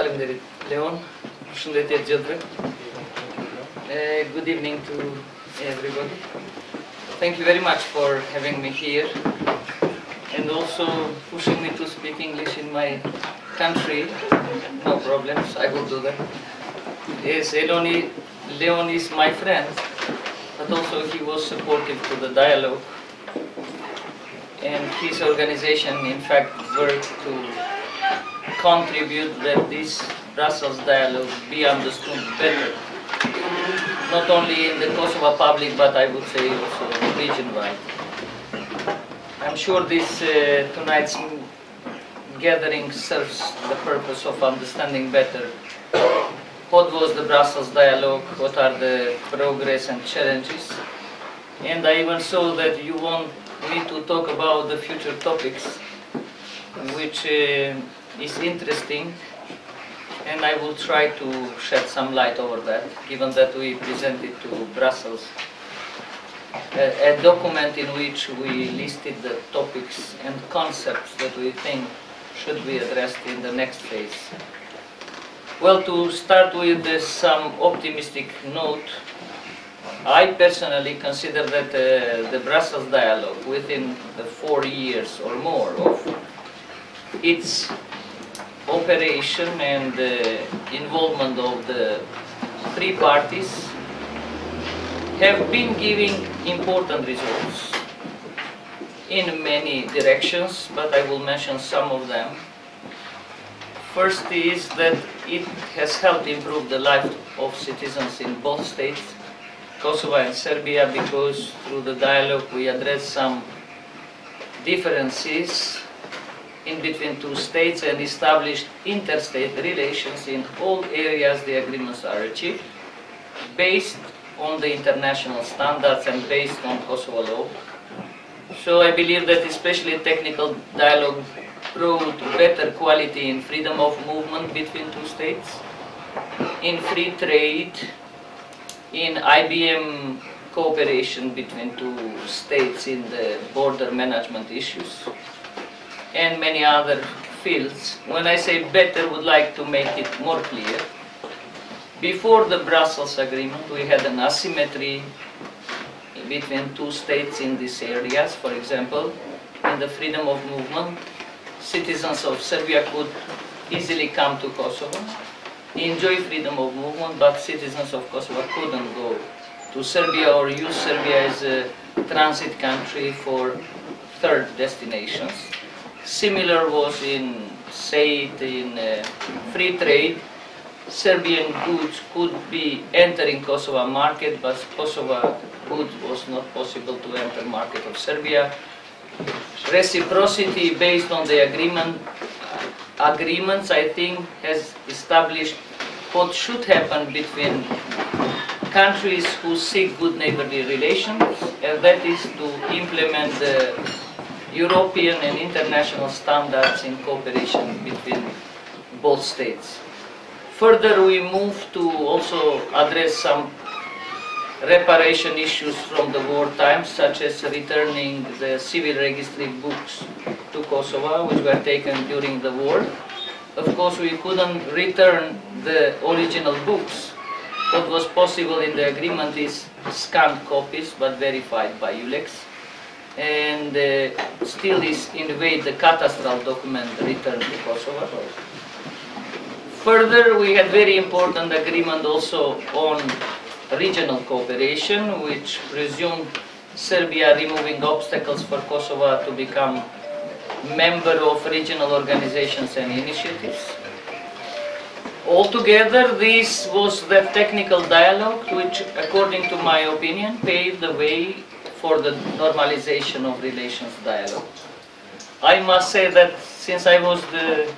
Faleminderit, Leon. Përshëndetje të gjithëve. Good evening to everybody. Thank you very much for having me here and also pushing me to speak English in my country. No problems, I will do that. Yes, Leon is my friend, but also he was supportive to the dialogue. And his organization, in fact, worked to contribute that this Brussels dialogue be understood better, not only in the Kosovo public, but I would say also region-wide. I'm sure this tonight's gathering serves the purpose of understanding better what was the Brussels dialogue, what are the progress and challenges, and I even saw that you want me to talk about the future topics, which is interesting, and I will try to shed some light over that, given that we presented to Brussels a document in which we listed the topics and concepts that we think should be addressed in the next phase. Well, to start with some optimistic note, I personally consider that the Brussels dialogue, within the 4 years or more of its operation and involvement of the three parties, have been giving important results in many directions, but I will mention some of them. First is that it has helped improve the life of citizens in both states, Kosovo and Serbia, because through the dialogue we address some differences in between two states and established interstate relations in all areas the agreements are achieved, based on the international standards and based on Kosovo law. So I believe that especially technical dialogue brought better quality in freedom of movement between two states, in free trade, in IBM cooperation between two states in the border management issues, and many other fields. When I say better, would like to make it more clear. Before the Brussels Agreement, we had an asymmetry between two states in these areas. For example, in the freedom of movement, citizens of Serbia could easily come to Kosovo, enjoy freedom of movement, but citizens of Kosovo couldn't go to Serbia or use Serbia as a transit country for third destinations. Similar was in, say it, in free trade. Serbian goods could be entering Kosovo market, but Kosovo goods was not possible to enter market of Serbia. Reciprocity based on the agreements, I think, has established what should happen between countries who seek good neighborly relations, and that is to implement the European and international standards in cooperation between both states. Further, we move to also address some reparation issues from the war times, such as returning the civil registry books to Kosovo, which were taken during the war. Of course, we couldn't return the original books. What was possible in the agreement is scanned copies, but verified by ULEX, and still is in a way the cadastral document returned to Kosovo. Further, we had very important agreement also on regional cooperation, which presumed Serbia removing obstacles for Kosovo to become member of regional organizations and initiatives. Altogether, this was the technical dialogue which, according to my opinion, paved the way for the normalization of relations dialogue. I must say that since I was the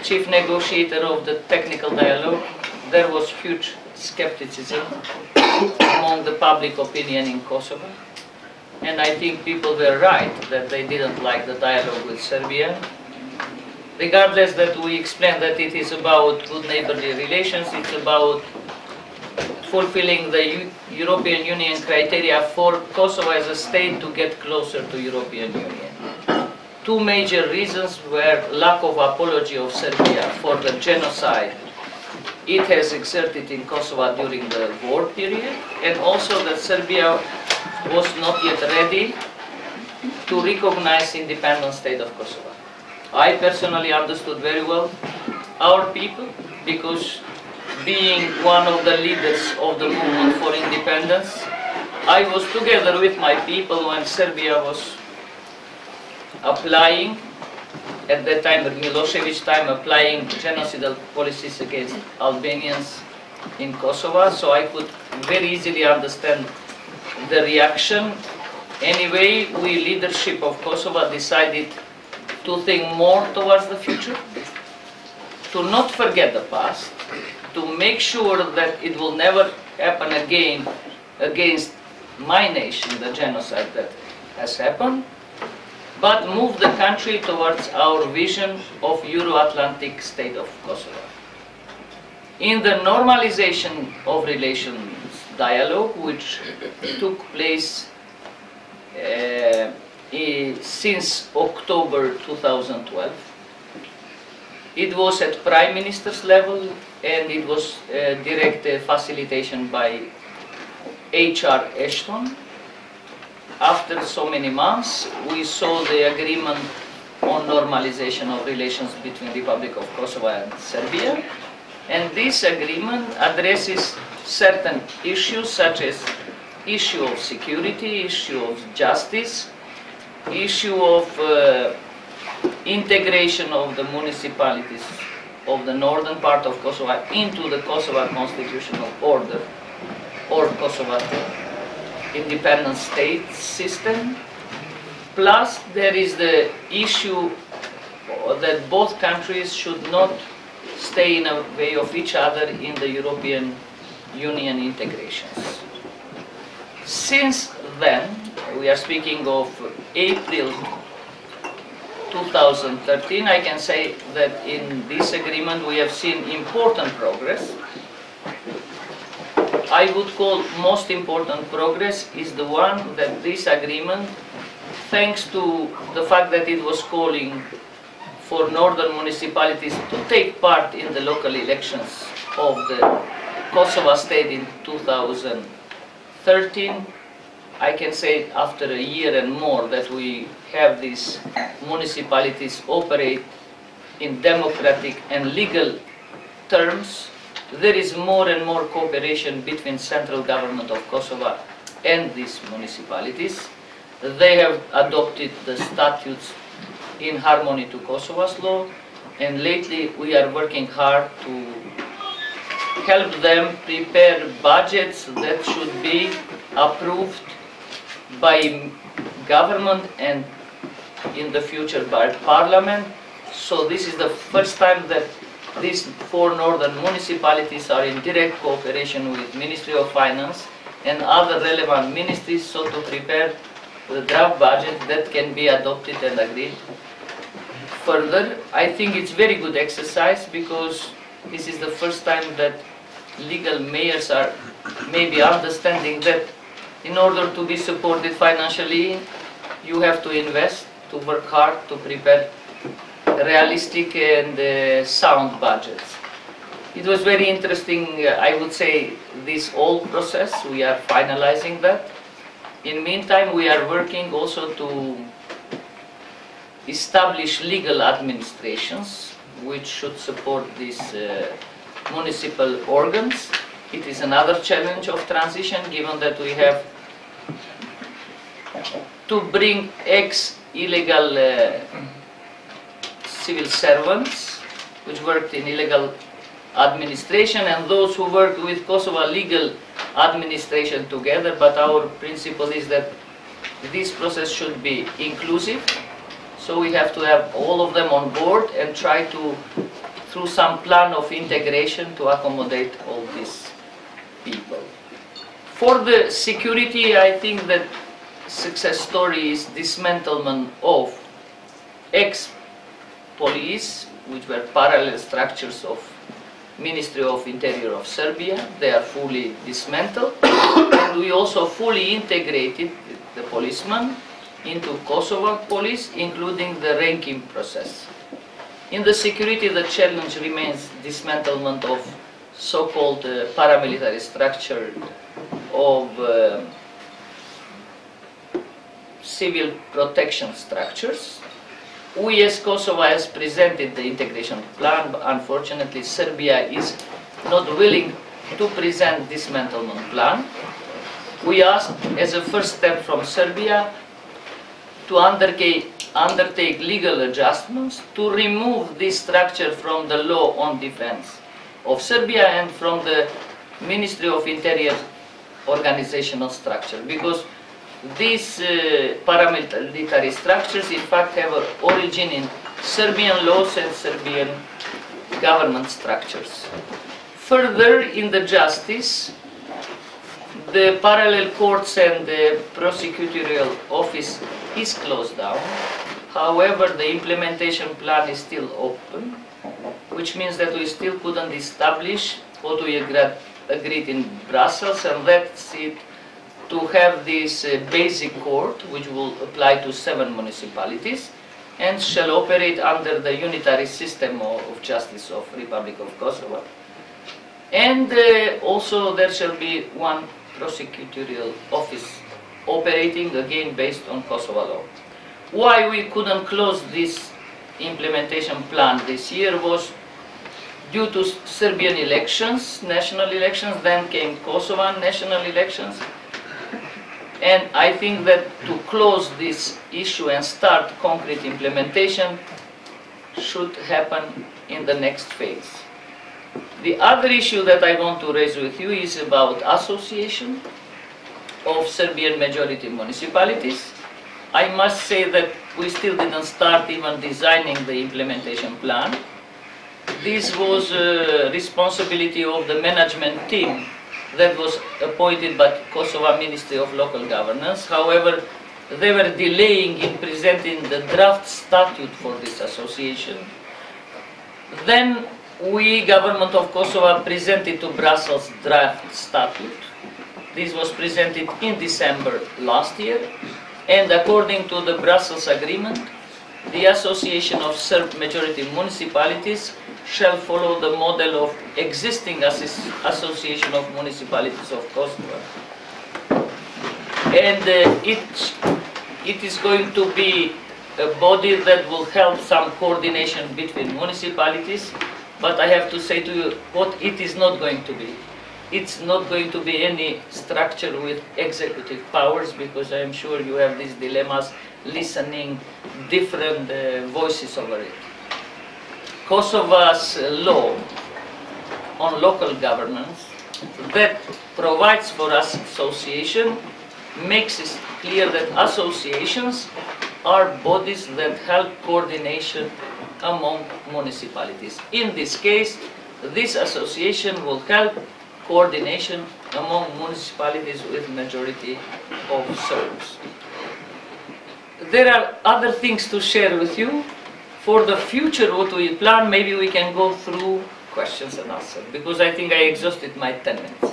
chief negotiator of the technical dialogue, there was huge skepticism among the public opinion in Kosovo, and I think people were right that they didn't like the dialogue with Serbia. Regardless that we explained that it is about good neighborly relations, it's about fulfilling the European Union criteria for Kosovo as a state to get closer to European Union. two major reasons were lack of apology of Serbia for the genocide it has exerted in Kosovo during the war period, and also that Serbia was not yet ready to recognize independent state of Kosovo. I personally understood very well our people, because being one of the leaders of the movement for independence, I was together with my people when Serbia was applying, at that time, Milosevic time, applying genocidal policies against Albanians in Kosovo, so I could very easily understand the reaction. Anyway, we, leadership of Kosovo, decided to think more towards the future, to not forget the past, to make sure that it will never happen again against my nation, the genocide that has happened, but move the country towards our vision of Euro-Atlantic state of Kosovo. In the normalization of relations dialogue, which took place since October 2012, it was at Prime Minister's level, and it was direct facilitation by HR Ashton. After so many months, we saw the agreement on normalization of relations between the Republic of Kosovo and Serbia, and this agreement addresses certain issues such as issue of security, issue of justice, issue of integration of the municipalities of the northern part of Kosovo into the Kosovo constitutional order, or Kosovo independent state system. Plus, there is the issue that both countries should not stay in a way of each other in the European Union integrations. Since then, we are speaking of April 2013, I can say that in this agreement we have seen important progress. I would call most important progress is the one that this agreement, thanks to the fact that it was calling for northern municipalities to take part in the local elections of the Kosovo state in 2013, I can say after a year and more that we have these municipalities operate in democratic and legal terms. There is more and more cooperation between central government of Kosovo and these municipalities. They have adopted the statutes in harmony to Kosovo's law, and lately we are working hard to help them prepare budgets that should be approved by government and in the future by parliament. So this is the first time that these four northern municipalities are in direct cooperation with Ministry of Finance and other relevant ministries, so to prepare the draft budget that can be adopted and agreed. Further, I think it's very good exercise, because this is the first time that legal mayors are maybe understanding that in order to be supported financially, you have to invest, to work hard, to prepare realistic and sound budgets. It was very interesting, I would say, this whole process. We are finalizing that. In the meantime, we are working also to establish legal administrations which should support these municipal organs. It is another challenge of transition, given that we have to bring ex-illegal civil servants which worked in illegal administration and those who work with Kosovo legal administration together, but our principle is that this process should be inclusive, so we have to have all of them on board and try to, through some plan of integration, to accommodate all these people. For the security, I think that success story is dismantlement of ex-police, which were parallel structures of Ministry of Interior of Serbia. They are fully dismantled, and we also fully integrated the policemen into Kosovo police, including the ranking process. In the security, the challenge remains dismantlement of so-called paramilitary structure of civil protection structures. We as Kosovo has presented the integration plan, but unfortunately Serbia is not willing to present dismantlement plan. We asked as a first step from Serbia to undertake legal adjustments to remove this structure from the law on defense of Serbia and from the Ministry of Interior organizational structure, because these paramilitary structures in fact have an origin in Serbian laws and Serbian government structures. Further, in the justice, the parallel courts and the prosecutorial office is closed down. However, the implementation plan is still open, which means that we still couldn't establish what we agreed in Brussels, and that's it, to have this basic court, which will apply to 7 municipalities and shall operate under the unitary system of justice of Republic of Kosovo. And also there shall be 1 prosecutorial office operating again based on Kosovo law. Why we couldn't close this implementation plan this year was due to Serbian elections, national elections, then came Kosovan national elections. And I think that to close this issue and start concrete implementation should happen in the next phase. The other issue that I want to raise with you is about association of Serbian majority municipalities. I must say that we still didn't start even designing the implementation plan. This was a responsibility of the management team that was appointed by Kosovo Ministry of Local Governance. However, they were delaying in presenting the draft statute for this association. Then we, Government of Kosovo, presented to Brussels draft statute. This was presented in December last year, and according to the Brussels agreement, the Association of Serb Majority Municipalities shall follow the model of existing Association of Municipalities of Kosovo. And it is going to be a body that will help some coordination between municipalities, but I have to say to you what it is not going to be. It's not going to be any structure with executive powers, because I am sure you have these dilemmas listening different voices over it. Kosovo's law on local governance that provides for us association makes it clear that associations are bodies that help coordination among municipalities. In this case, this association will help coordination among municipalities with majority of Serbs. There are other things to share with you. For the future, what we plan, maybe we can go through questions and answers, because I think I exhausted my 10 minutes.